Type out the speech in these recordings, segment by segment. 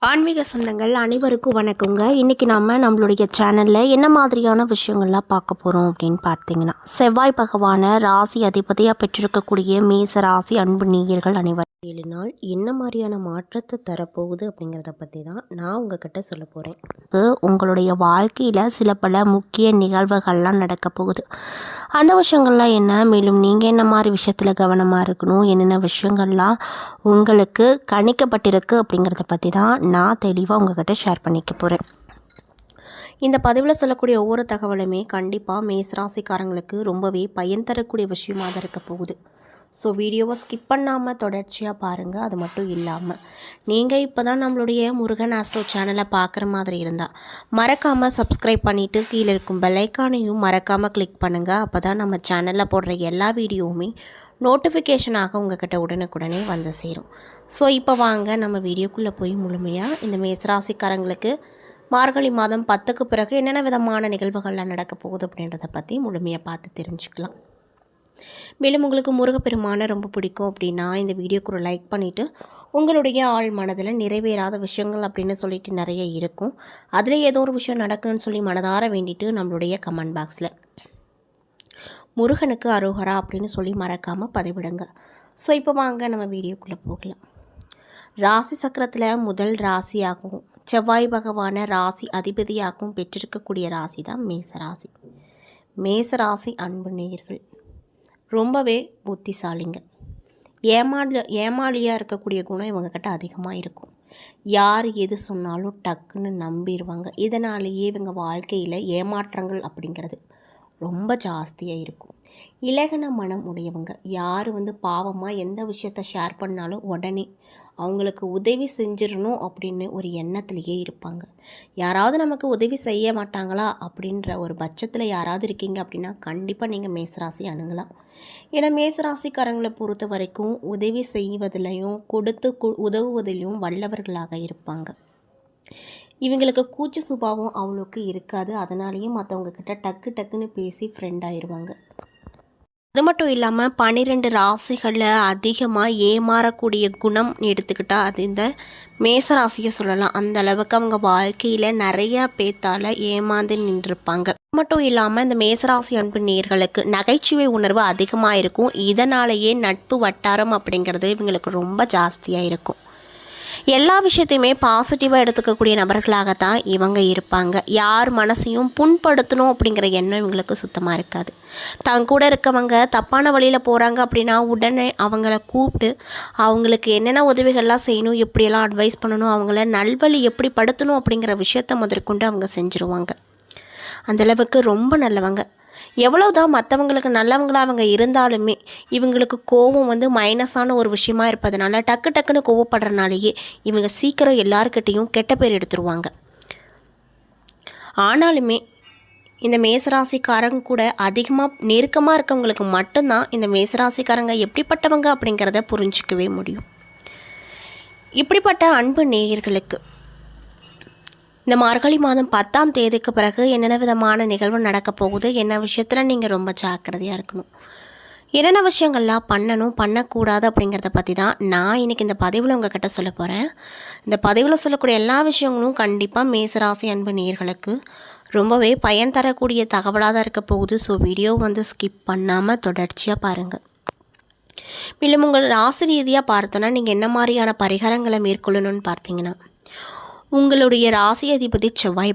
ஆன்மீக சொந்தங்கள் அனைவருக்கும் வணக்கங்க. இன்றைக்கி நம்மளுடைய சேனலில் என்ன மாதிரியான விஷயங்கள்லாம் பார்க்க போகிறோம் அப்படின்னு பார்த்தீங்கன்னா, செவ்வாய் பகவானை ராசி அதிபதியாக பெற்றிருக்கக்கூடிய மேச ராசி அன்பு நேயர்கள் அனைவரும் 7 நாள் என்ன மாதிரியான மாற்றத்தை தரப்போகுது அப்படிங்கிறத பற்றி தான் நான் உங்ககிட்ட சொல்ல போகிறேன். உங்களுடைய வாழ்க்கையில் சில பல முக்கிய நிகழ்வுகள்லாம் நடக்க போகுது. அந்த விஷயங்கள்லாம் என்ன, மேலும் நீங்கள் என்ன மாதிரி விஷயத்தில் கவனமாக இருக்கணும், என்னென்ன விஷயங்கள்லாம் உங்களுக்கு கணிக்கப்பட்டிருக்கு அப்படிங்கிறத பற்றி தான் நான் தெளிவாக உங்ககிட்ட ஷேர் பண்ணிக்க போகிறேன். இந்த பதிவில் சொல்லக்கூடிய ஒவ்வொரு தகவலுமே கண்டிப்பாக மேசராசிக்காரங்களுக்கு ரொம்பவே பயன் தரக்கூடிய விஷயமாக தான் இருக்க போகுது. ஸோ வீடியோவை ஸ்கிப் பண்ணாமல் தொடர்ச்சியாக பாருங்கள். அது மட்டும் இல்லாமல் நீங்கள் இப்போ தான் நம்மளுடைய முருகன் ஆஸ்ட்ரோ சேனலை பார்க்குற மாதிரி இருந்தால் மறக்காமல் சப்ஸ்கிரைப் பண்ணிவிட்டு கீழே இருக்கும் பெல்லைக்கானையும் மறக்காமல் கிளிக் பண்ணுங்கள். அப்போ தான் நம்ம சேனலில் போடுற எல்லா வீடியோவுமே நோட்டிஃபிகேஷனாக உங்கள்கிட்ட உடனுக்குடனே வந்து சேரும். ஸோ இப்போ வாங்க நம்ம வீடியோக்குள்ளே போய் முழுமையாக இந்த மேசராசிக்காரங்களுக்கு மார்கழி மாதம் 10க்கு பிறகு என்னென்ன விதமான நிகழ்வுகள்லாம் நடக்க போகுது அப்படின்றத பற்றி முழுமையாக பார்த்து தெரிஞ்சுக்கலாம். மேலும் உங்களுக்கு முருகப்பெருமானை ரொம்ப பிடிக்கும் அப்படின்னா இந்த வீடியோக்கு ஒரு லைக் பண்ணிவிட்டு, உங்களுடைய ஆள் மனதில் நிறைவேறாத விஷயங்கள் அப்படின்னு சொல்லிட்டு நிறைய இருக்கும், அதில் ஏதோ ஒரு விஷயம் நடக்கணும்னு சொல்லி மனதார வேண்டிட்டு நம்மளுடைய கமெண்ட் பாக்ஸில் முருகனுக்கு அரோகரா அப்படின்னு சொல்லி மறக்காமல் பதிவிடுங்க. ஸோ இப்போ வாங்க நம்ம வீடியோக்குள்ளே போகலாம். ராசி சக்கரத்தில் முதல் ராசியாகவும் செவ்வாய் பகவானை ராசி அதிபதியாகவும் பெற்றிருக்கக்கூடிய ராசி தான் மேசராசி. மேசராசி அன்பு நேயர்கள் ரொம்பவே புத்திசாலிங்க. ஏமாளியாக இருக்கக்கூடிய குணம் இவங்கக்கிட்ட அதிகமாக இருக்கும். யார் எது சொன்னாலும் டக்குன்னு நம்பிடுவாங்க. இதனாலேயே இவங்க வாழ்க்கையில் ஏமாற்றங்கள் அப்படிங்கிறது ரொம்ப ஜாஸ்தியாக இருக்கும். இலகன மனம் உடையவங்க. யார் பாவமாக எந்த விஷயத்த ஷேர் பண்ணாலும் உடனே அவங்களுக்கு உதவி செஞ்சிடணும் அப்படின்னு ஒரு எண்ணத்துலேயே இருப்பாங்க. யாராவது நமக்கு உதவி செய்ய மாட்டாங்களா அப்படின்ற ஒரு பட்சத்தில் யாராவது இருக்கீங்க அப்படின்னா கண்டிப்பாக நீங்கள் மேசராசி அணுகலாம். ஏன்னா மேசராசிக்காரங்களை பொறுத்த வரைக்கும் உதவி செய்வதிலையும் கொடுத்து உதவுவதிலையும் வல்லவர்களாக இருப்பாங்க. இவங்களுக்கு கூச்ச சுபாவம் அவ்வளோக்கு இருக்காது. அதனாலேயும் மற்றவங்கக்கிட்ட டக்குன்னு பேசி ஃப்ரெண்ட் ஆயிடுவாங்க. அது மட்டும் இல்லாமல் 12 ராசிகளில் அதிகமாக ஏமாறக்கூடிய குணம் எடுத்துக்கிட்டால் அது இந்த மேசராசியை சொல்லலாம். அந்த அளவுக்கு அவங்க வாழ்க்கையில் நிறையா பேத்தால் ஏமாந்து நின்றுருப்பாங்க. அது மட்டும் இல்லாமல் இந்த மேசராசி அன்பு நேயர்களுக்கு நகைச்சுவை உணர்வு அதிகமாக இருக்கும். இதனாலேயே நட்பு வட்டாரம் அப்படிங்கிறது இவங்களுக்கு ரொம்ப ஜாஸ்தியாக இருக்கும். எல்லா விஷயத்தையுமே பாசிட்டிவாக எடுத்துக்கக்கூடிய நபர்களாகத்தான் இவங்க இருப்பாங்க. யார் மனசையும் புண்படுத்தணும் அப்படிங்கிற எண்ணம் இவங்களுக்கு சுத்தமாக இருக்காது. தங்க கூட இருக்கவங்க தப்பான வழியில் போகிறாங்க அப்படின்னா உடனே அவங்கள கூப்பிட்டு அவங்களுக்கு என்னென்ன உதவிகள்லாம் செய்யணும், எப்படியெல்லாம் அட்வைஸ் பண்ணணும், அவங்கள நல்வழி எப்படி படுத்தணும் அப்படிங்கிற விஷயத்த முதற்கொண்டு அவங்க செஞ்சுருவாங்க. அந்தளவுக்கு ரொம்ப நல்லவங்க. எவ்வளோதான் மற்றவங்களுக்கு நல்லவங்களாக அவங்க இருந்தாலுமே இவங்களுக்கு கோபம் மைனஸான ஒரு விஷயமா இருப்பதனால டக்குன்னு கோவப்படுறனாலேயே இவங்க சீக்கிரம் எல்லாருக்கிட்டையும் கெட்ட பேர் எடுத்துருவாங்க. ஆனாலுமே இந்த மேசராசிக்காரங்க கூட அதிகமாக நெருக்கமாக இருக்கவங்களுக்கு மட்டும்தான் இந்த மேசராசிக்காரங்க எப்படிப்பட்டவங்க அப்படிங்கிறத புரிஞ்சிக்கவே முடியும். இப்படிப்பட்ட அன்பு நேயர்களுக்கு இந்த மார்கழி மாதம் 10ஆம் தேதிக்கு பிறகு என்னென்ன விதமான நிகழ்வு நடக்க போகுது, என்ன விஷயத்தில் நீங்கள் ரொம்ப ஜாக்கிரதையாக இருக்கணும், என்னென்ன விஷயங்கள்லாம் பண்ணணும் பண்ணக்கூடாது அப்படிங்கிறத பற்றி தான் நான் இன்றைக்கி இந்த பதிவில் உங்கள்கிட்ட சொல்ல போகிறேன். இந்த பதிவில் சொல்லக்கூடிய எல்லா விஷயங்களும் கண்டிப்பாக மேசராசி அன்பு நேயர்களுக்கு ரொம்பவே பயன் தரக்கூடிய தகவலாக தான் இருக்க போகுது. ஸோ வீடியோ ஸ்கிப் பண்ணாமல் தொடர்ச்சியாக பாருங்கள். மேலும் உங்கள் ராசி ரீதியாக பார்த்தோன்னா நீங்கள் என்ன மாதிரியான பரிகாரங்களை மேற்கொள்ளணும்னு பார்த்தீங்கன்னா, உங்களுடைய ராசி அதிபதி செவ்வாய்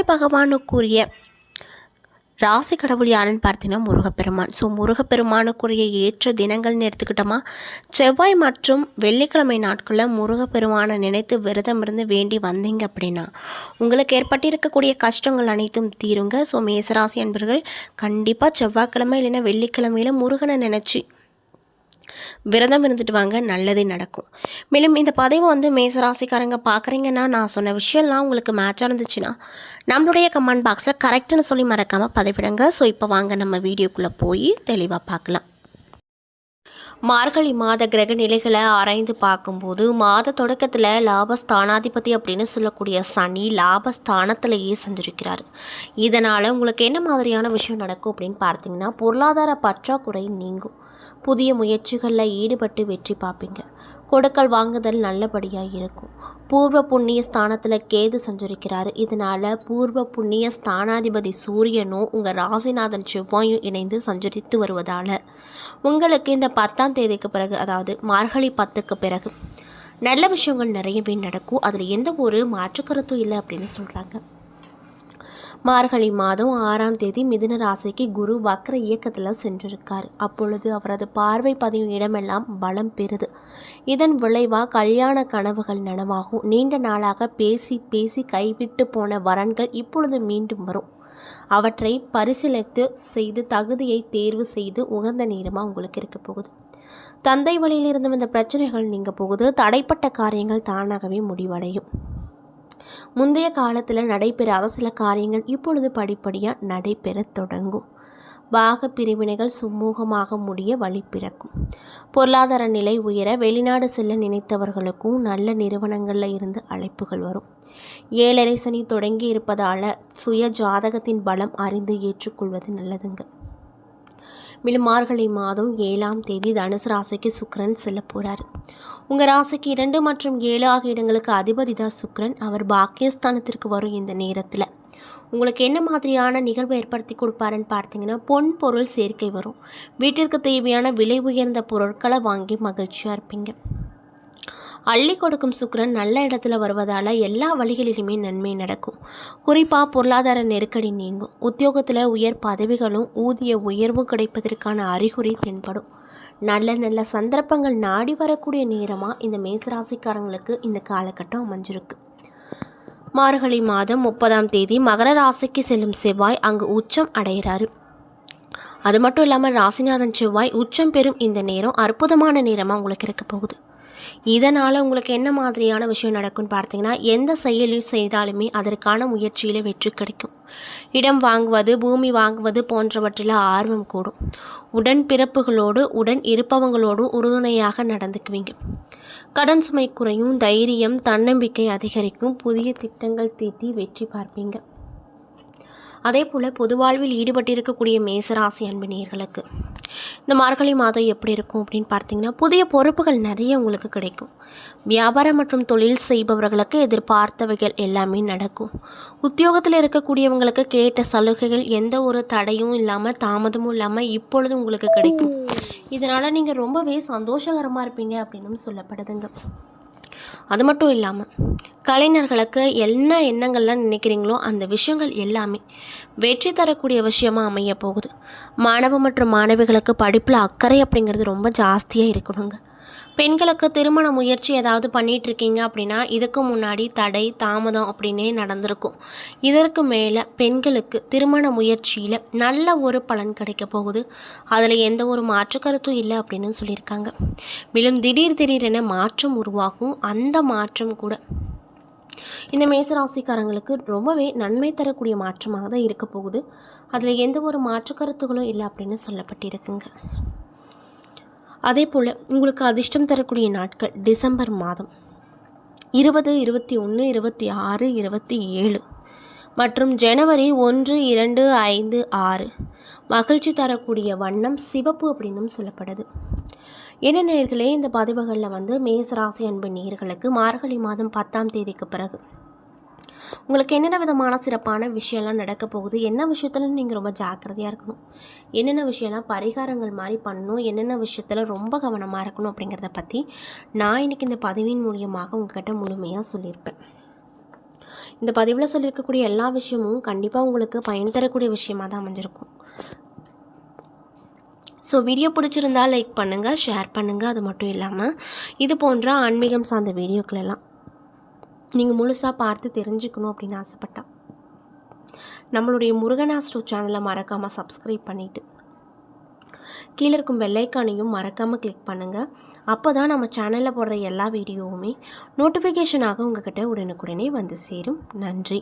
பகவானுக்குரிய ராசி கடவுள் யாருன்னு பார்த்தீங்கன்னா முருகப்பெருமான். ஸோ முருகப்பெருமானுக்குரிய ஏற்ற தினங்கள்னு எடுத்துக்கிட்டோமா, செவ்வாய் மற்றும் வெள்ளிக்கிழமை நாட்களில் முருகப்பெருமானை நினைத்து விரதம் இருந்து வேண்டி வந்தீங்க அப்படின்னா உங்களுக்கு ஏற்பட்டிருக்கக்கூடிய கஷ்டங்கள் அனைத்தும் தீருங்க. ஸோ மேசராசி அன்பர்கள் கண்டிப்பாக செவ்வாய்க்கிழமை இல்லைன்னா வெள்ளிக்கிழமையில் முருகனை நினச்சி விரதம் இருந்துட்டு வாங்க, நல்லதே நடக்கும். மேலும் இந்த பதிவை மேசராசிக்காரங்க பார்க்குறீங்கன்னா நான் சொன்ன விஷயம்லாம் உங்களுக்கு மேட்சாக இருந்துச்சுன்னா நம்மளுடைய கமெண்ட் பாக்ஸில் கரெக்டுன்னு சொல்லி மறக்காமல் பதிவிடுங்க. ஸோ இப்போ வாங்க நம்ம வீடியோக்குள்ளே போய் தெளிவாக பார்க்கலாம். மார்கழி மாத கிரக நிலைகளை ஆராய்ந்து பார்க்கும்போது மாத தொடக்கத்தில் லாபஸ்தானாதிபதி அப்படின்னு சொல்லக்கூடிய சனி லாபஸ்தானத்திலேயே செஞ்சுருக்கிறார். இதனால் உங்களுக்கு என்ன மாதிரியான விஷயம் நடக்கும் அப்படின்னு பார்த்தீங்கன்னா, பொருளாதார பற்றாக்குறை நீங்கும். புதிய முயற்சிகளில் ஈடுபட்டு வெற்றி பார்ப்பீங்க. கொடுக்கல் வாங்குதல் நல்லபடியாக இருக்கும். பூர்வ புண்ணிய ஸ்தானத்தில் கேது சஞ்சரிக்கிறாரு. இதனால் பூர்வ புண்ணிய ஸ்தானாதிபதி சூரியனும் உங்கள் ராசிநாதன் செவ்வாயும் இணைந்து சஞ்சரித்து வருவதால் உங்களுக்கு இந்த 10ஆம் தேதிக்கு பிறகு, அதாவது மார்கழி 10க்கு பிறகு நல்ல விஷயங்கள் நிறையவே நடக்கும். அதில் எந்த ஒரு மாற்றுக்கருத்தும் இல்லை அப்படின்னு சொல்கிறாங்க. மார்கழி மாதம் 6ஆம் தேதி மிதுன ராசிக்கு குரு வக்ர இயக்கத்தில் சென்றிருக்கார். அப்பொழுது அவரது பார்வை பதியும் இடமெல்லாம் பலம் பெறுது. இதன் விளைவாக கல்யாண கனவுகள் நனவாகும். நீண்ட நாளாக பேசி பேசி கைவிட்டு போன வரன்கள் இப்பொழுது மீண்டும் வரும். அவற்றை பரிசீலித்து செய்து தகுதியை தேர்வு செய்து உகந்த நேரமாக உங்களுக்கு இருக்க போகுது. தந்தை வழியில் இருந்து வந்த பிரச்சனைகள் நீங்க போகுது. தடைப்பட்ட காரியங்கள் தானாகவே முடிவடையும். முந்தைய காலத்தில் நடைபெறாத சில காரியங்கள் இப்பொழுது படிப்படியாக நடைபெற தொடங்கும். பாக பிரிவினைகள் சுமூகமாக முடிய வழி பிறக்கும். பொருளாதார நிலை உயர வெளிநாடு செல்ல நினைத்தவர்களுக்கும் நல்ல நிறுவனங்களில் இருந்து அழைப்புகள் வரும். 7.5 சனி தொடங்கி இருப்பதால் சுய ஜாதகத்தின் பலம் அறிந்து ஏற்றுக்கொள்வது நல்லதுங்க. மேலும் மார்கழி மாதம் 7ஆம் தேதி தனுசு ராசிக்கு சுக்கிரன் செல்ல போகிறார். உங்கள் ராசிக்கு 2 மற்றும் 7 ஆகிய இடங்களுக்கு அதிபதி தான் சுக்கிரன். அவர் பாக்கியஸ்தானத்திற்கு வரும் இந்த நேரத்தில் உங்களுக்கு என்ன மாதிரியான நிகழ்வு ஏற்படுத்தி கொடுப்பாருன்னு பார்த்தீங்கன்னா, பொன் பொருள் சேர்க்கை வரும். வீட்டிற்கு தேவையான விலை உயர்ந்த பொருட்களை வாங்கி மகிழ்ச்சியாக இருப்பீங்க. அள்ளி கொடுக்கும் சுக்கிரன் நல்ல இடத்துல வருவதால் எல்லா வழிகளிலுமே நன்மை நடக்கும். குறிப்பாக பொருளாதார நெருக்கடி நீங்கும். உத்தியோகத்தில் உயர் பதவிகளும் ஊதிய உயர்வும் கிடைப்பதற்கான அறிகுறி தென்படும். நல்ல நல்ல சந்தர்ப்பங்கள் நாடி வரக்கூடிய நேரமாக இந்த மேசராசிக்காரங்களுக்கு இந்த காலகட்டம் அமைஞ்சிருக்கு. மார்கழி மாதம் 30ஆம் தேதி மகர ராசிக்கு செல்லும் செவ்வாய் அங்கு உச்சம் அடைகிறாரு. அது மட்டும் இல்லாமல் ராசிநாதன் செவ்வாய் உச்சம் பெறும் இந்த நேரம் அற்புதமான நேரமாக உங்களுக்கு இருக்க போகுது. இதனால் உங்களுக்கு என்ன மாதிரியான விஷயம் நடக்கும்னு பார்த்தீங்கன்னா, எந்த செயலையும் செய்தாலுமே அதற்கான முயற்சியில் வெற்றி கிடைக்கும். இடம் வாங்குவது, பூமி வாங்குவது போன்றவற்றில் ஆர்வம் கூடும். உடன் பிறப்புகளோடு உடன் இருப்பவங்களோடு உறுதுணையாக நடந்துக்குவீங்க. கடன் சுமை குறையும். தைரியம் தன்னம்பிக்கை அதிகரிக்கும். புதிய திட்டங்கள் தீட்டி வெற்றி பார்ப்பீங்க. அதே போல் பொது வாழ்வில் ஈடுபட்டிருக்கக்கூடிய மேசராசி அன்பினியர்களுக்கு இந்த மார்கழி மாதம் எப்படி இருக்கும் அப்படின்னு பார்த்தீங்கன்னா, புதிய பொறுப்புகள் நிறைய உங்களுக்கு கிடைக்கும். வியாபாரம் மற்றும் தொழில் செய்பவர்களுக்கு எதிர்பார்த்தவைகள் எல்லாமே நடக்கும். உத்தியோகத்தில் இருக்கக்கூடியவங்களுக்கு கேட்ட சலுகைகள் எந்த ஒரு தடையும் இல்லாமல் தாமதமும் இல்லாமல் இப்பொழுது உங்களுக்கு கிடைக்கும். இதனால் நீங்கள் ரொம்பவே சந்தோஷகரமாக இருப்பீங்க அப்படின்னு சொல்லப்படுதுங்க. அது மட்டும் இல்லாமல் கலைஞர்களுக்கு என்ன எண்ணங்கள்லாம் நினைக்கிறீங்களோ அந்த விஷயங்கள் எல்லாமே வெற்றி தரக்கூடிய விஷயமாக அமைய போகுது. மாணவ மற்றும் மாணவிகளுக்கு படிப்பில் அக்கறை அப்படிங்கிறது ரொம்ப ஜாஸ்தியாக இருக்கணுங்க. பெண்களுக்கு திருமண முயற்சி ஏதாவது பண்ணிகிட்ருக்கீங்க அப்படின்னா இதுக்கு முன்னாடி தடை தாமதம் அப்படின்னே நடந்திருக்கும். இதற்கு மேலே பெண்களுக்கு திருமண முயற்சியில் நல்ல ஒரு பலன் கிடைக்க போகுது. அதில் எந்த ஒரு மாற்று கருத்தும் இல்லை அப்படின்னு சொல்லியிருக்காங்க. மேலும் திடீரென மாற்றம் உருவாகும். அந்த மாற்றம் கூட இந்த மேசராசிக்காரங்களுக்கு ரொம்பவே நன்மை தரக்கூடிய மாற்றமாக தான் இருக்க போகுது. அதில் எந்த ஒரு மாற்று கருத்துகளும் இல்லை அப்படின்னு சொல்லப்பட்டிருக்குங்க. அதே போல் உங்களுக்கு அதிர்ஷ்டம் தரக்கூடிய நாட்கள் டிசம்பர் மாதம் 20, 21, 26, 27 மற்றும் ஜனவரி 1, 2, 5, 6. மகிழ்ச்சி தரக்கூடிய வண்ணம் சிவப்பு அப்படின்னும் சொல்லப்படுது. என்ன நேயர்களே, இந்த பதிவுகளில் மேசராசி அன்பு நேயர்களுக்கு மார்கழி மாதம் 10ஆம் தேதிக்கு பிறகு உங்களுக்கு என்னென்ன விதமான சிறப்பான விஷயம்லாம் நடக்க போகுது, என்ன விஷயத்தில் நீங்கள் ரொம்ப ஜாக்கிரதையாக இருக்கணும், என்னென்ன விஷயம்லாம் பரிகாரங்கள் மாதிரி பண்ணணும், என்னென்ன விஷயத்தில் ரொம்ப கவனமாக இருக்கணும் அப்படிங்கிறத பற்றி நான் இன்றைக்கி இந்த பதிவின் மூலியமாக உங்கள்கிட்ட முழுமையாக சொல்லியிருப்பேன். இந்த பதிவில் சொல்லியிருக்கக்கூடிய எல்லா விஷயமும் கண்டிப்பாக உங்களுக்கு பயன் தரக்கூடிய விஷயமாக தான் அமைஞ்சிருக்கும். ஸோ வீடியோ பிடிச்சிருந்தால் லைக் பண்ணுங்கள், ஷேர் பண்ணுங்கள். அது மட்டும் இல்லாமல் இது போன்ற ஆன்மீகம் சார்ந்த வீடியோக்களெல்லாம் நீங்கள் முழுசாக பார்த்து தெரிஞ்சுக்கணும் அப்படின்னு ஆசைப்பட்டா நம்மளுடைய முருகனாஸ்ட்ரோ சேனலை மறக்காமல் சப்ஸ்கிரைப் பண்ணிவிட்டு கீழே இருக்கும் பெல்லைக்கானையும் மறக்காமல் கிளிக் பண்ணுங்கள். அப்போ தான் நம்ம சேனலில் போடுற எல்லா வீடியோவுமே நோட்டிஃபிகேஷனாக உங்கள்கிட்ட உடனுக்குடனே வந்து சேரும். நன்றி.